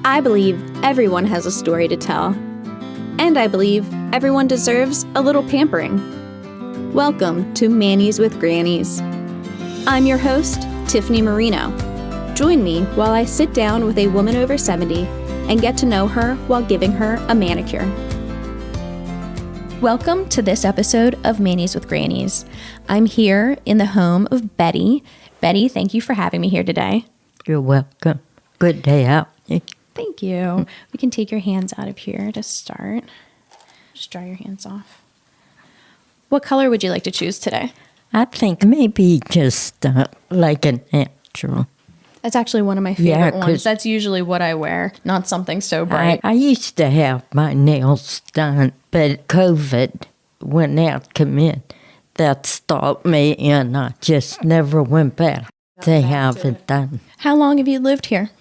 I believe everyone has a story to tell. And I believe everyone deserves a little pampering. Welcome to Mannies with Grannies. I'm your host, Tiffany Marino. Join me while I sit down with a woman over 70 and get to know her while giving her a manicure. Welcome to this episode of Mannies with Grannies. I'm here in the home of Betty. Betty, thank you for having me here today. You're welcome. Good day out. Thank you. We can take your hands out of here to start. Just dry your hands off. What color would you like to choose today? I think maybe just like a natural. That's actually one of my favorite ones. That's usually what I wear, not something so bright. I used to have my nails done, but COVID, when that came in, that stopped me, and I just never went back to have it done. How long have you lived here?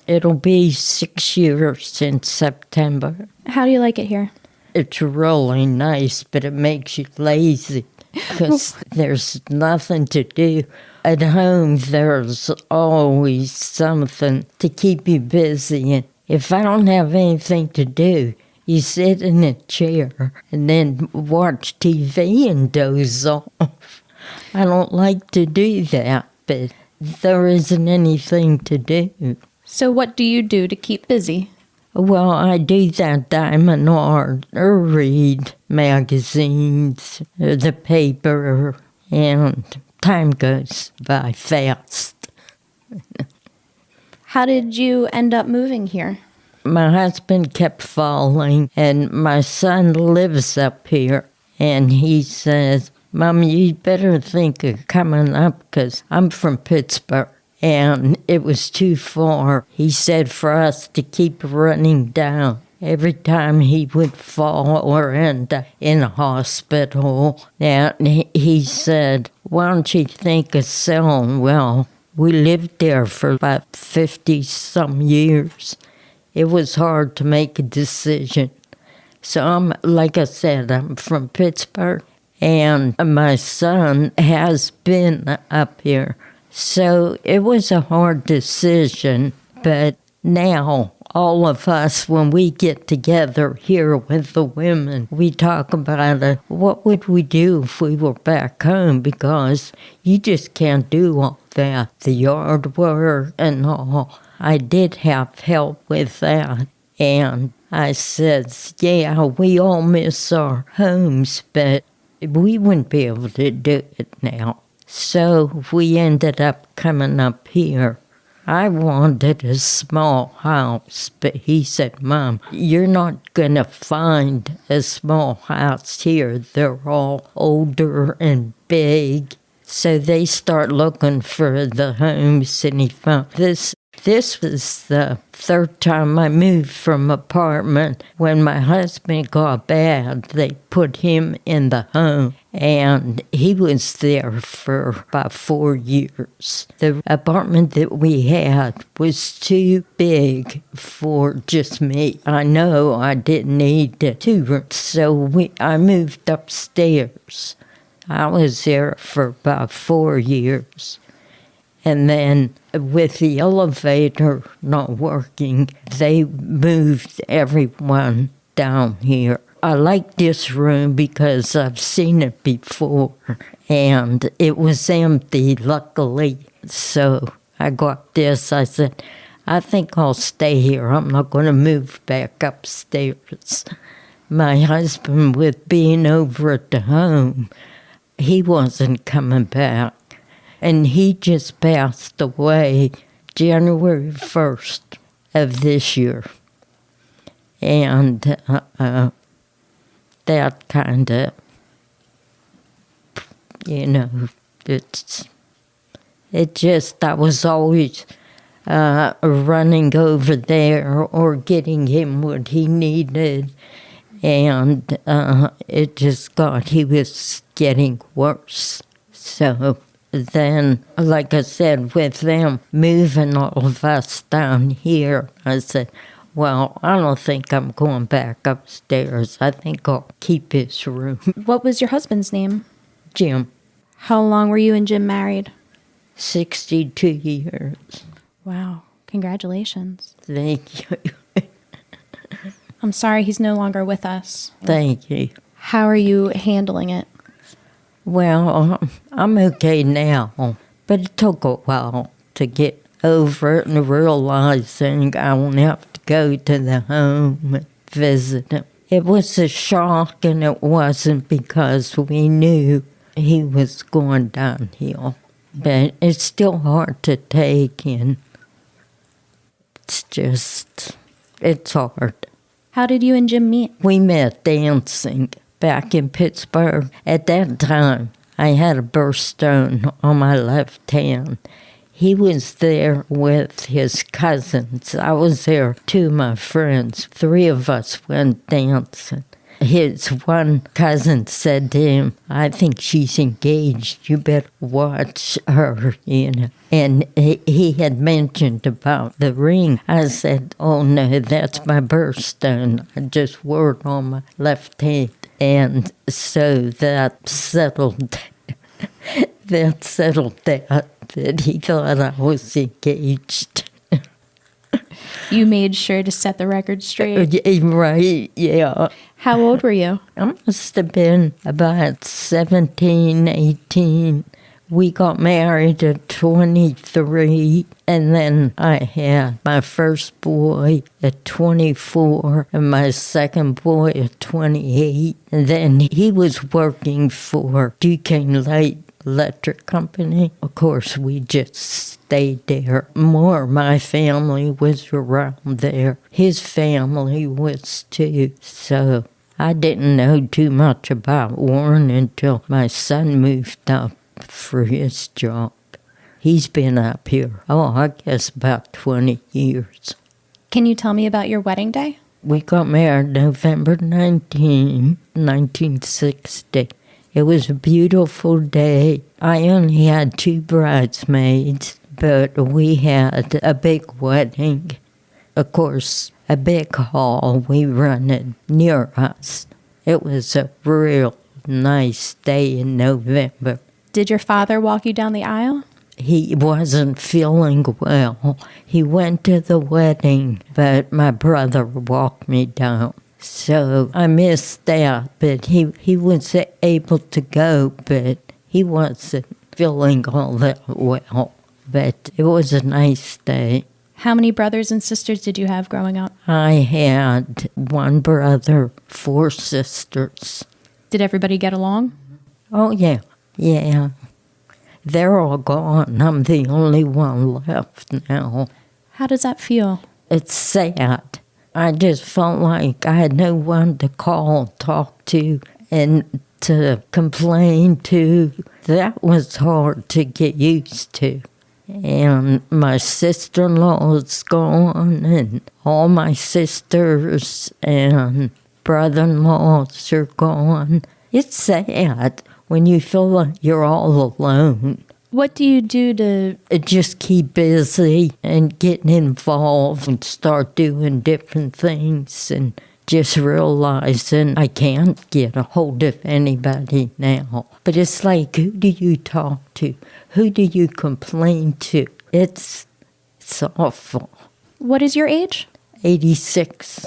It'll be 6 years in September. How do you like it here? It's really nice, but it makes you lazy because there's nothing to do. At home, there's always something to keep you busy. And if I don't have anything to do, you sit in a chair and then watch TV and doze off. I don't like to do that, but there isn't anything to do. So what do you do to keep busy? Well, I do that diamond art or read magazines, the paper, and time goes by fast. How did you end up moving here? My husband kept falling, and my son lives up here, and he says, Mom, you better think of coming up, because I'm from Pittsburgh. And it was too far, he said, for us to keep running down. Every time he would fall or end up in a hospital, and he said, why don't you think of selling? Well, we lived there for about 50-some years. It was hard to make a decision. So like I said, I'm from Pittsburgh, and my son has been up here. So it was a hard decision, but now all of us, when we get together here with the women, we talk about what would we do if we were back home, because you just can't do all that, the yard work and all. I did have help with that, and I said, yeah, we all miss our homes, but we wouldn't be able to do it now. So we ended up coming up here. I wanted a small house, but he said, Mom, you're not going to find a small house here. They're all older and big. So they start looking for the homes, and he found this. This was the third time I moved from apartment. When my husband got bad, they put him in the home, and he was there for about 4 years. The apartment that we had was too big for just me. I know I didn't need 2 rooms, so I moved upstairs. I was there for about 4 years. And then with the elevator not working, they moved everyone down here. I like this room because I've seen it before, and it was empty, luckily. So I got this. I said, I think I'll stay here. I'm not going to move back upstairs. My husband, with being over at the home, he wasn't coming back. And he just passed away January 1st of this year. And that kind of, I was always running over there or getting him what he needed. And he was getting worse. So then, like I said, with them moving all of us down here, I said, well, I don't think I'm going back upstairs. I think I'll keep his room. What was your husband's name? Jim. How long were you and Jim married? 62 years. Wow. Congratulations. Thank you. I'm sorry he's no longer with us. Thank you. How are you handling it? Well, I'm okay now, but it took a while to get over it and realizing I won't have to go to the home and visit him. It was a shock, and it wasn't because we knew he was going downhill. But it's still hard to take in. It's hard. How did you and Jim meet? We met dancing back in Pittsburgh. At that time, I had a birthstone on my left hand. He was there with his cousins. I was there, 2 of my friends. 3 of us went dancing. His one cousin said to him, I think she's engaged. You better watch her, you know. And he had mentioned about the ring. I said, oh no, that's my birthstone. I just wore it on my left hand. And so that settled that he thought I was engaged. You made sure to set the record straight. Right, yeah. How old were you? I must have been about 17, 18. We got married at 23, and then I had my first boy at 24, and my second boy at 28. And then he was working for Duquesne Light Electric Company. Of course, we just stayed there. More of my family was around there. His family was too. So I didn't know too much about Warren until my son moved up for his job. He's been up here, I guess about 20 years. Can you tell me about your wedding day? We got married November 19, 1960. It was a beautiful day. I only had 2 bridesmaids, but we had a big wedding. Of course, a big hall we rented near us. It was a real nice day in November. Did your father walk you down the aisle? He wasn't feeling well. He went to the wedding, but my brother walked me down. So I missed that, but he was able to go, but he wasn't feeling all that well. But it was a nice day. How many brothers and sisters did you have growing up? I had 1 brother, 4 sisters. Did everybody get along? Oh, yeah. They're all gone. I'm the only one left now. How does that feel? It's sad. I just felt like I had no one to call, talk to, and to complain to. That was hard to get used to. And my sister-in-law's gone, and all my sisters and brother-in-laws are gone. It's sad when you feel like you're all alone. What do you do to... Just keep busy and getting involved and start doing different things and just realizing I can't get a hold of anybody now. But it's like, who do you talk to? Who do you complain to? It's awful. What is your age? 86.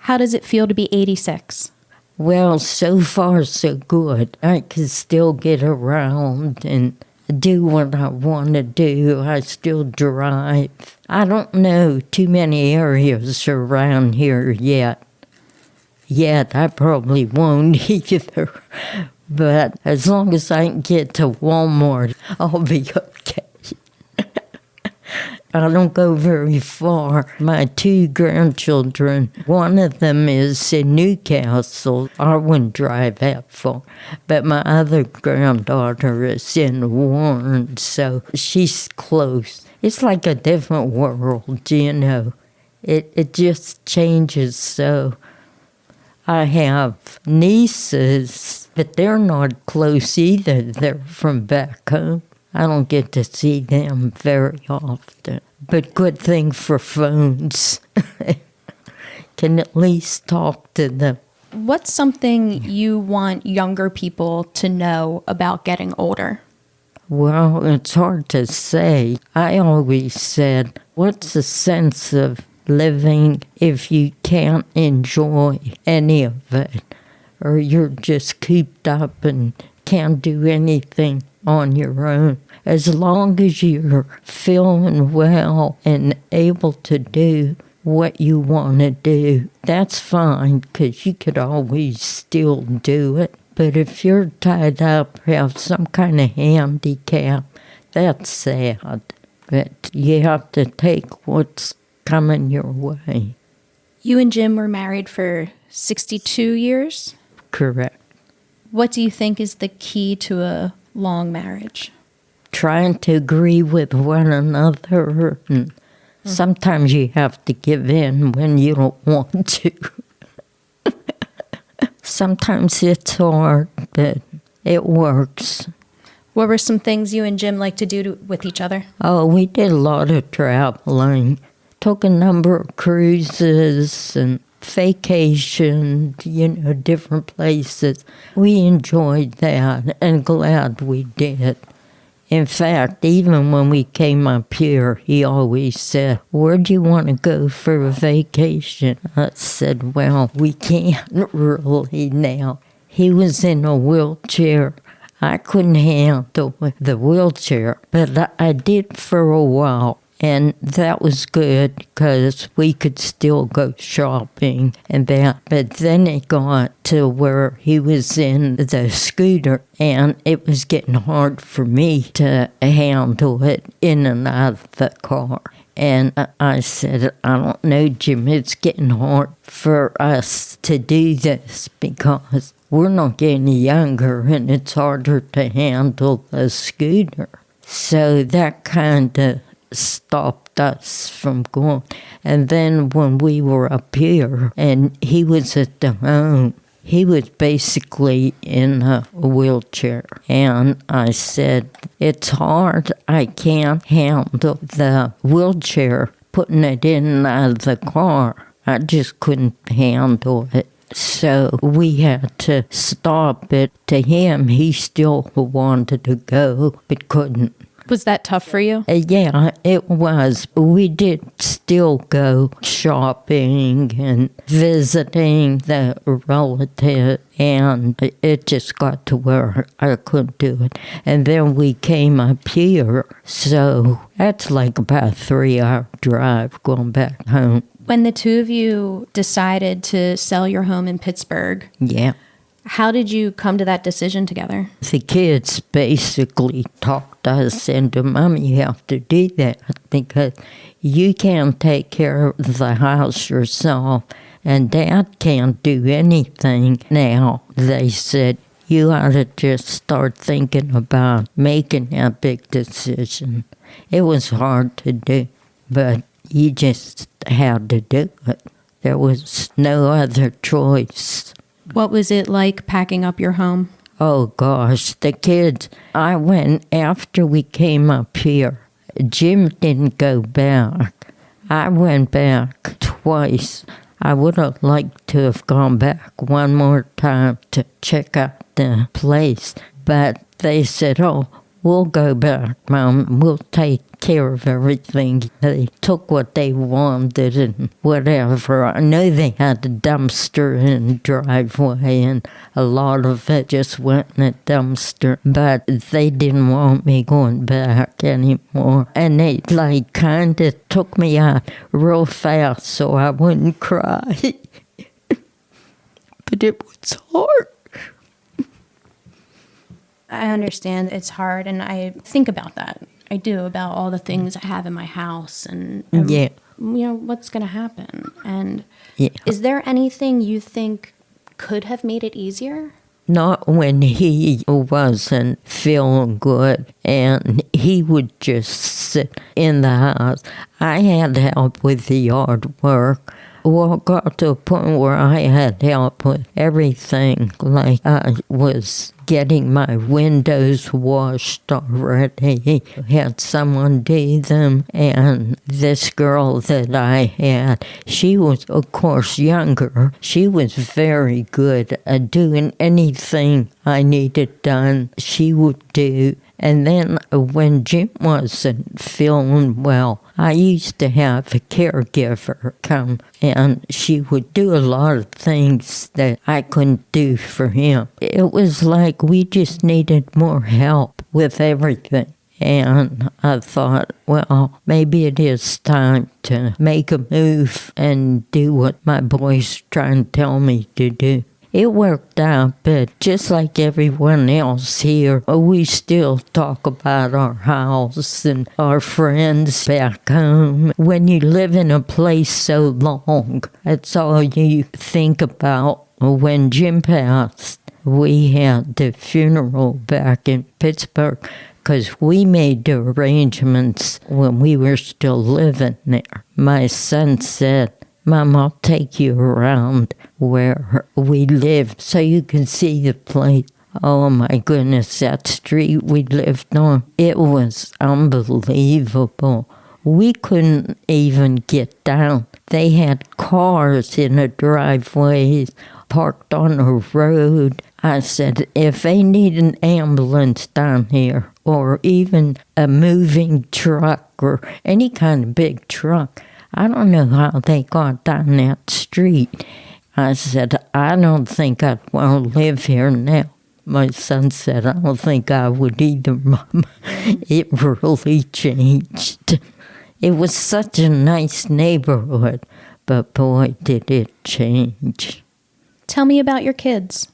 How does it feel to be 86? Well, so far so good. I can still get around and do what I want to do. I still drive. I don't know too many areas around here yet. I probably won't either. But as long as I can get to Walmart, I'll be okay. I don't go very far. My 2 grandchildren, one of them is in Newcastle. I wouldn't drive that far. But my other granddaughter is in Warren, so she's close. It's like a different world, you know. It just changes so. I have nieces, but they're not close either. They're from back home. I don't get to see them very often. But good thing for phones. Can at least talk to them. What's something you want younger people to know about getting older? Well, it's hard to say. I always said, what's the sense of living if you can't enjoy any of it, or you're just cooped up and can't do anything on your own. As long as you're feeling well and able to do what you want to do, that's fine, because you could always still do it. But if you're tied up, have some kind of handicap, that's sad. But you have to take what's coming your way. You and Jim were married for 62 years? Correct. What do you think is the key to a long marriage? Trying to agree with one another, and sometimes you have to give in when you don't want to. Sometimes it's hard, but it works. What were some things you and Jim like to do with each other? Oh, we did a lot of traveling. Took a number of cruises and vacationed, different places. We enjoyed that and glad we did. In fact, even when we came up here, he always said, "Where do you want to go for a vacation?" I said, "Well, we can't really now." He was in a wheelchair. I couldn't handle the wheelchair, but I did for a while. And that was good because we could still go shopping and that. But then it got to where he was in the scooter and it was getting hard for me to handle it in and out of the car. And I said, "I don't know, Jim, it's getting hard for us to do this because we're not getting younger and it's harder to handle a scooter." So that kind of stopped us from going. And then when we were up here and he was at the home, he was basically in a wheelchair. And I said, "It's hard. I can't handle the wheelchair, putting it in and out of the car. I just couldn't handle it." So we had to stop it. To him, he still wanted to go, but couldn't. Was that tough for you? Yeah, it was. We did still go shopping and visiting the relative, and it just got to where I couldn't do it. And then we came up here, so that's like about a 3-hour drive going back home. When the two of you decided to sell your home in Pittsburgh, Yeah. how did you come to that decision together? The kids basically talked us into, "Mom, you have to do that because you can't take care of the house yourself, and Dad can't do anything now." They said, "You ought to just start thinking about making that big decision." It was hard to do, but you just had to do it. There was no other choice. What was it like packing up your home? Oh gosh, the kids. I went after we came up here. Jim didn't go back. I went back twice. I would have liked to have gone back one more time to check out the place. But they said, "Oh, we'll go back, Mom. We'll take care of everything." They took what they wanted and whatever. I know they had a dumpster in the driveway and a lot of it just went in a dumpster, but they didn't want me going back anymore. And they kind of took me out real fast so I wouldn't cry. But it was hard. I understand it's hard, and I think about that. I do, about all the things I have in my house and Yeah. What's going to happen. And Yeah. is there anything you think could have made it easier? Not when he wasn't feeling good and he would just sit in the house. I had help with the yard work. Well, it got to a point where I had help with everything. Like I was getting my windows washed already. Had someone do them. And this girl that I had, she was, of course, younger. She was very good at doing anything I needed done. She would do. And then when Jim wasn't feeling well, I used to have a caregiver come, and she would do a lot of things that I couldn't do for him. It was like we just needed more help with everything. And I thought, well, maybe it is time to make a move and do what my boy's trying to tell me to do. It worked out, but just like everyone else here, we still talk about our house and our friends back home. When you live in a place so long, that's all you think about. When Jim passed, we had the funeral back in Pittsburgh because we made the arrangements when we were still living there. My son said, Mom, I'll take you around where we live so you can see the place. Oh my goodness, that street we lived on, it was unbelievable. We couldn't even get down. They had cars in the driveways parked on the road. I said, if they need an ambulance down here, or even a moving truck, or any kind of big truck, I don't know how they got down that street. I said, I don't think I'd want to live here now. My son said, I don't think I would either, Mom. It really changed. It was such a nice neighborhood, but boy, did it change. Tell me about your kids.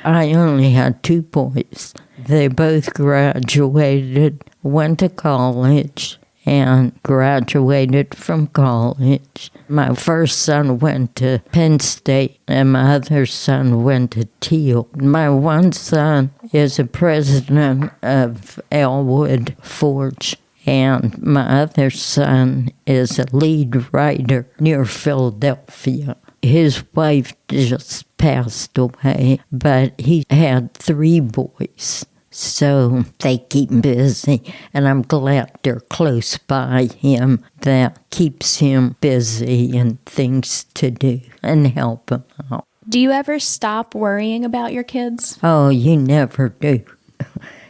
I only had 2 boys. They both graduated, went to college, and graduated from college. My first son went to Penn State, and my other son went to Teal. My one son is a president of Elwood Forge, and my other son is a lead writer near Philadelphia. His wife just passed away, but he had 3 boys. So they keep him busy, and I'm glad they're close by him. That keeps him busy and things to do and help him out. Do you ever stop worrying about your kids? Oh, you never do.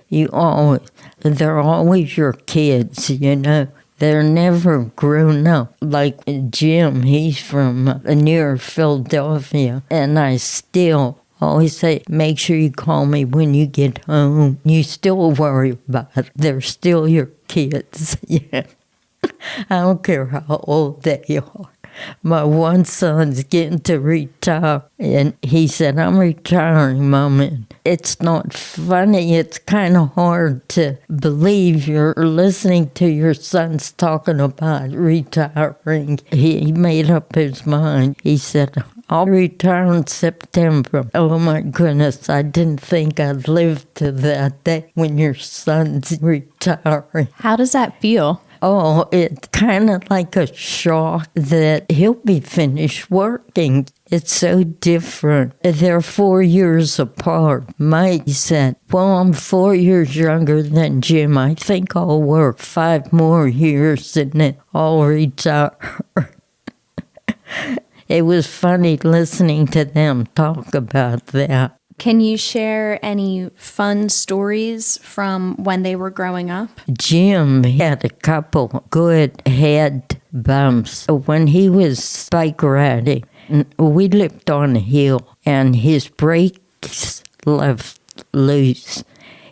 They're always your kids, you know. They're never grown up. Like Jim, he's from near Philadelphia, and I still always say, make sure you call me when you get home. You still worry about it. They're still your kids. Yeah. I don't care how old they are. My one son's getting to retire, and he said, I'm retiring, Mom. And it's not funny. It's kind of hard to believe you're listening to your sons talking about retiring. He made up his mind. He said, I'll retire in September. Oh my goodness, I didn't think I'd live to that day when your son's retiring. How does that feel? Oh, it's kind of like a shock that he'll be finished working. It's so different. They're 4 years apart. Mike said, well, I'm 4 years younger than Jim. I think I'll work 5 more years and then I'll retire. It was funny listening to them talk about that. Can you share any fun stories from when they were growing up? Jim had a couple good head bumps when he was bike riding. We lived on a hill, and his brakes left loose.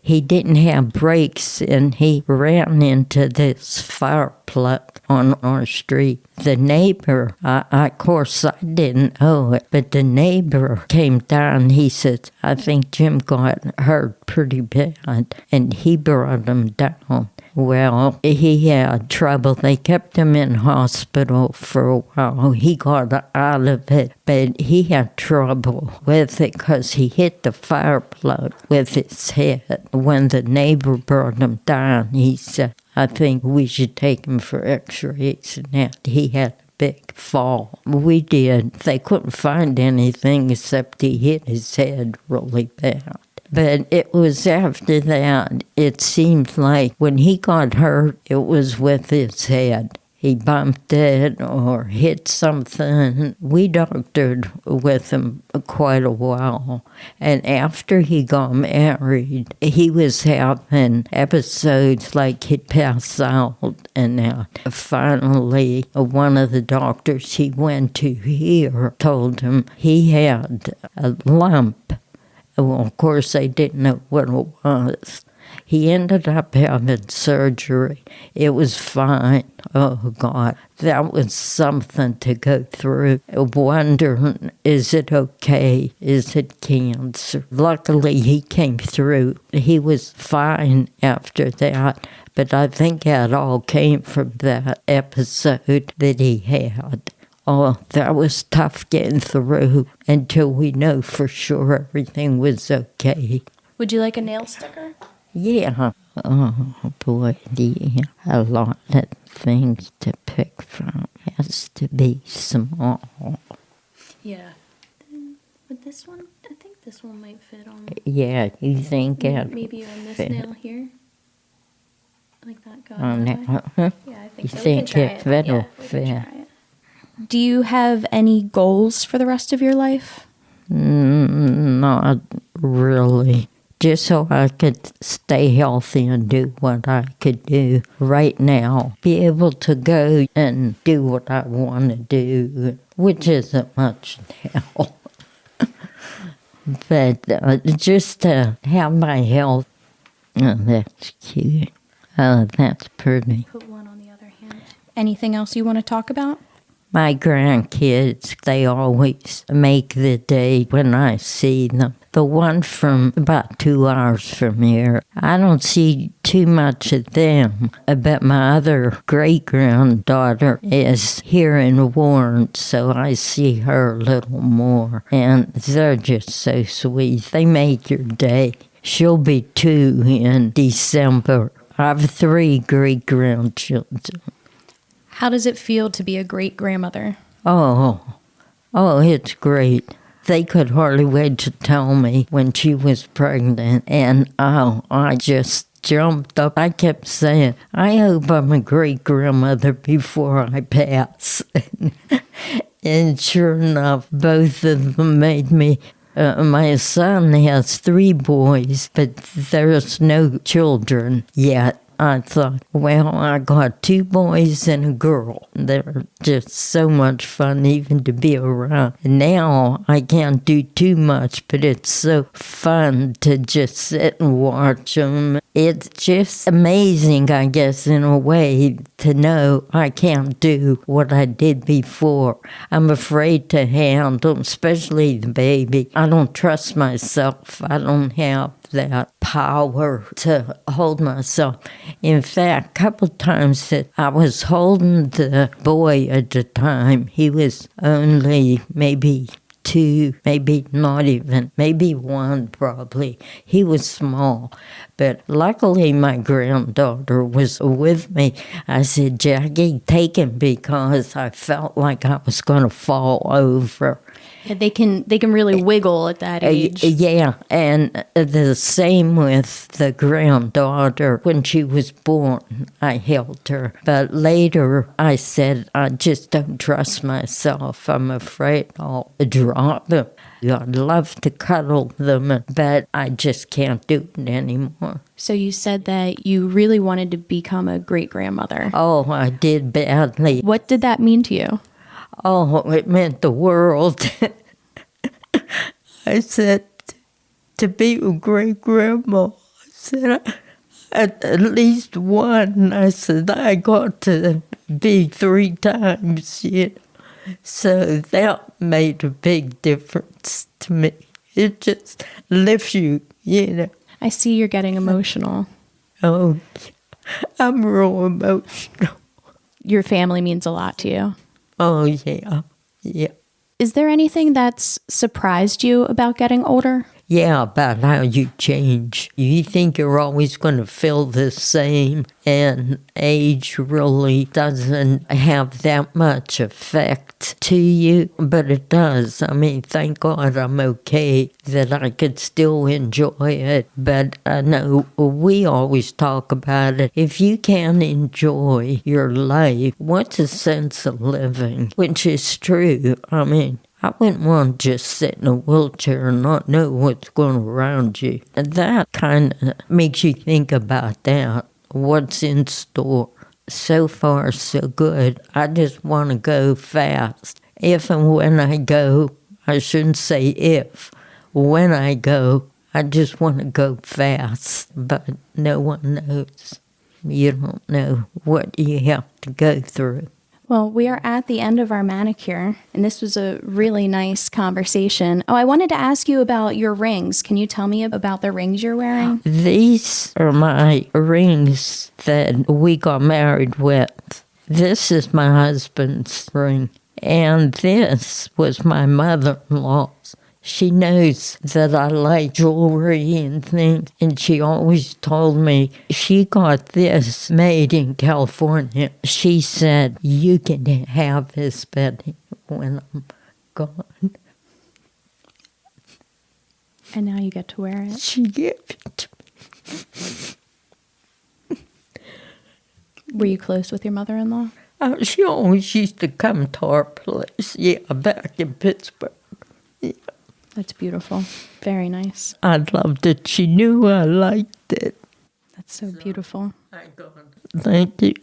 He didn't have brakes, and he ran into this fire plug on our street. The neighbor, of course, I didn't know it, but the neighbor came down. He said, I think Jim got hurt pretty bad, and he brought him down. Well, he had trouble. They kept him in hospital for a while. He got out of it, but he had trouble with it because he hit the fire plug with his head. When the neighbor brought him down, he said, I think we should take him for x-rays and that. He had a big fall. We did. They couldn't find anything except he hit his head really bad. But it was after that, it seemed like when he got hurt, it was with his head. he bumped it or hit something. We doctored with him quite a while. And after he got married, he was having episodes like he'd pass out. And finally, one of the doctors he went to here told him he had a lump. Well, of course, they didn't know what it was. He ended up having surgery. It was fine. Oh, God. That was something to go through. Wondering, is it okay? Is it cancer? Luckily, he came through. He was fine after that. But I think that all came from that episode that he had. Oh, that was tough getting through until we know for sure everything was okay. Would you like a nail sticker? Yeah. Oh, boy, yeah. A lot of things to pick from. Has to be small. Yeah. With this one, I think this one might fit on. Yeah, you think it Maybe on this fit. nail here? Like that guy. On that, huh? Yeah, I think You so. think we can try it fit'll Yeah, we can fit. try it. Do you have any goals for the rest of your life? Not really. Just so I could stay healthy and do what I could do right now. Be able to go and do what I want to do, which isn't much now. But just to have my health. Oh, that's cute. Oh, that's pretty. Put one on the other hand. Anything else you want to talk about? My grandkids, they always make the day when I see them. The one from about 2 hours from here, I don't see too much of them. But my other great-granddaughter is here in Warren, so I see her a little more. And they're just so sweet. They make your day. She'll be 2 in December. I have 3 great-grandchildren. How does it feel to be a great-grandmother? Oh, it's great. They could hardly wait to tell me when she was pregnant, and I just jumped up. I kept saying, I hope I'm a great-grandmother before I pass. And sure enough, both of them made me. My son has 3 boys, but there's no children yet. I thought, well, I got 2 boys and a girl. They're just so much fun even to be around. Now I can't do too much, but it's so fun to just sit and watch them. It's just amazing, I guess, in a way, to know I can't do what I did before. I'm afraid to handle, especially the baby. I don't trust myself. I don't have that power to hold myself. In fact, a couple times that I was holding the boy at the time, he was only maybe 2, maybe not even, maybe 1 probably. He was small. But luckily my granddaughter was with me. I said, Jackie, take him, because I felt like I was going to fall over. Yeah, they can really wiggle at that age. Yeah, and the same with the granddaughter. When she was born, I held her. But later, I said, I just don't trust myself. I'm afraid I'll drop them. I'd love to cuddle them, but I just can't do it anymore. So you said that you really wanted to become a great-grandmother. Oh, I did badly. What did that mean to you? Oh, it meant the world. I said, to be a great-grandma, I said, at least 1. I said, I got to be 3 times, you know. So that made a big difference to me. It just lifts you, you know. I see you're getting emotional. Oh, I'm real emotional. Your family means a lot to you. Oh, yeah, yeah. Is there anything that's surprised you about getting older? Yeah, about how you change. You think you're always going to feel the same, and age really doesn't have that much effect to you, but it does. I mean, thank God I'm okay that I could still enjoy it, but I know we always talk about it. If you can't enjoy your life, what's the sense of living? Which is true. I mean, I wouldn't want to just sit in a wheelchair and not know what's going around you. And that kind of makes you think about that, what's in store. So far, so good. I just want to go fast. If and when I go, I shouldn't say if, when I go, I just want to go fast. But no one knows. You don't know what you have to go through. Well, we are at the end of our manicure, and this was a really nice conversation. Oh, I wanted to ask you about your rings. Can you tell me about the rings you're wearing? These are my rings that we got married with. This is my husband's ring, and this was my mother-in-law's. She knows that I like jewelry and things, and she always told me she got this made in California. She said, you can have this, Betty, when I'm gone. And now you get to wear it. She gave it to me. Were you close with your mother-in-law? She always used to come to our place, back in Pittsburgh. Yeah. That's beautiful. Very nice. I loved it. She knew I liked it. That's so beautiful. Thank you.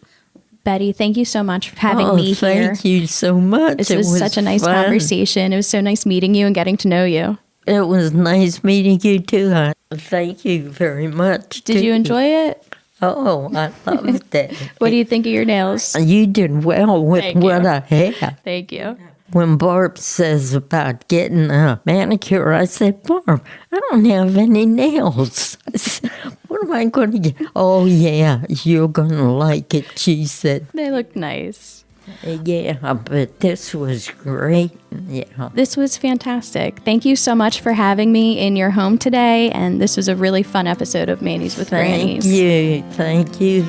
Betty, thank you so much for having me here. Thank you so much. This was such a nice fun. conversation. It was so nice meeting you and getting to know you. It was nice meeting you too. Thank you very much. Did you enjoy it? Oh, I loved it. What do you think of your nails? You did well with what I had. Thank you. When Barb says about getting a manicure, I said, Barb, I don't have any nails. I said, what am I going to get? Oh, yeah, you're going to like it, she said. They look nice. Yeah, but this was great. Yeah. This was fantastic. Thank you so much for having me in your home today. And this was a really fun episode of Manny's with Grannies. Thank you.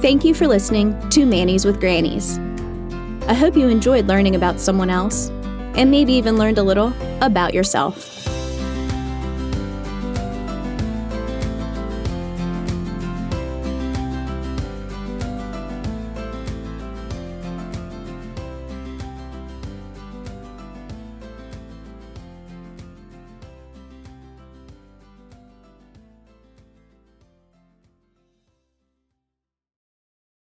Thank you for listening to Manny's with Grannies. I hope you enjoyed learning about someone else, and maybe even learned a little about yourself.